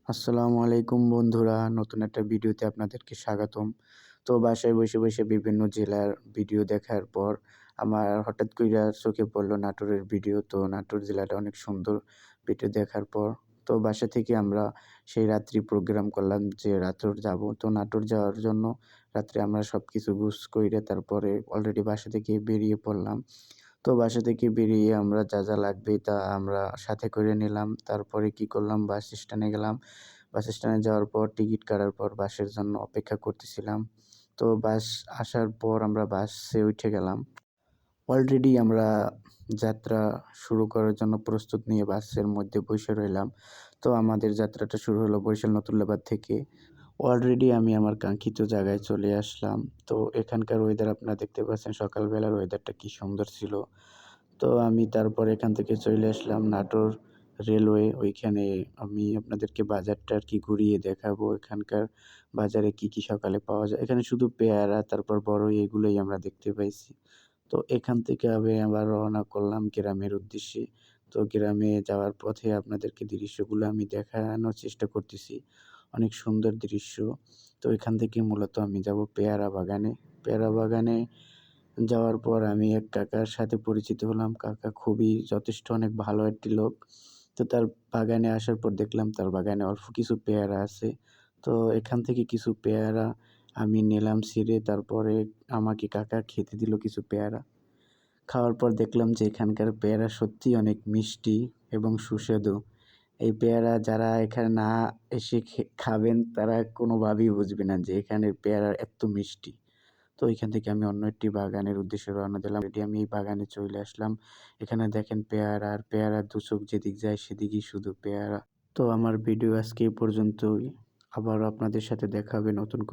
আসসালামু আলাইকুম বন্ধুরা, নতুন একটা ভিডিওতে আপনাদেরকে স্বাগতম। তো বাসায় বসে, বসে বিভিন্ন জেলার ভিডিও দেখার পর আমার হঠাৎ কইরা চোখে পড়লো নাটোরের ভিডিও। তো নাটোর জেলাটা অনেক সুন্দর। ভিডিও দেখার পর তো বাসা থেকে আমরা সেই রাত্রি প্রোগ্রাম করলাম যে নাটোর যাবো। তো নাটোর যাওয়ার জন্য রাত্রে আমরা সবকিছু গুছ কইরা তারপরে অলরেডি বাসা থেকে বেরিয়ে পড়লাম। তো বাসা থেকে বেরিয়ে আমরা যা লাগবে তা আমরা সাথে করে নিলাম। তারপরে কি করলাম, বাস স্ট্যান্ডে গেলাম। বাস স্ট্যান্ডে যাওয়ার পর টিকিট কাটার পর বাসের জন্য অপেক্ষা করতেছিলাম। তো বাস আসার পর আমরা বাসে উঠে গেলাম। অলরেডি আমরা যাত্রা শুরু করার জন্য প্রস্তুত নিয়ে বাসের মধ্যে বইসে রইলাম। তো আমাদের যাত্রাটা শুরু হলো বরিশাল নতুল্লাবাদ থেকে। অলরেডি আমি আমার কাঙ্ক্ষিত জায়গায় চলে আসলাম। তো এখানকার ওয়েদার আপনারা দেখতে পাচ্ছেন, সকালবেলার ওয়েদারটা কি সুন্দর ছিল। তো আমি তারপর এখান থেকে চলে আসলাম নাটোর রেলওয়ে। ওইখানে আমি আপনাদেরকে বাজারটা আরকি ঘুরিয়ে দেখাবো। এখানকার বাজারে কি সকালে পাওয়া যায়। এখানে শুধু পেয়ারা তারপর বড়ই এগুলোই আমরা দেখতে পাইছি। তো এখান থেকে আমি আবার রওনা করলাম গ্রামের উদ্দেশ্যে। তো গ্রামে যাওয়ার পথে আপনাদেরকে দৃশ্যগুলো আমি দেখানোর চেষ্টা করতেছি। অনেক সুন্দর দৃশ্য। তো এখান থেকে মূলত আমি যাবো পেয়ারা বাগানে। পেয়ারা বাগানে যাওয়ার পর আমি এক কাকার সাথে পরিচিত হলাম। কাকা খুবই যথেষ্ট অনেক ভালো একটি লোক। তো তার বাগানে আসার পর দেখলাম তার বাগানে অল্প কিছু পেয়ারা আছে। তো এখান থেকে কিছু পেয়ারা আমি নিলাম ছিঁড়ে, তারপরে আমাকে কাকা খেতে দিল কিছু পেয়ারা। খাওয়ার পর দেখলাম যে এখানকার পেয়ারা সত্যিই অনেক মিষ্টি এবং সুস্বাদু। এই পেয়ারা যারা এখানে না এসে খাবেন তারা কোনোভাবেই বুঝবে না যে এখানের পেয়ারা এত মিষ্টি। তো এখান থেকে আমি অন্য একটি বাগানের উদ্দেশ্যে রওনা দিলাম। অলরেডি আমি এই বাগানে চলে আসলাম। এখানে দেখেন পেয়ারা আর পেয়ারা, দু চোখ যেদিক যায় সেদিকেই শুধু পেয়ারা। তো আমার ভিডিও আজকে এই পর্যন্তই। আবারও আপনাদের সাথে দেখা হবে নতুন কোনো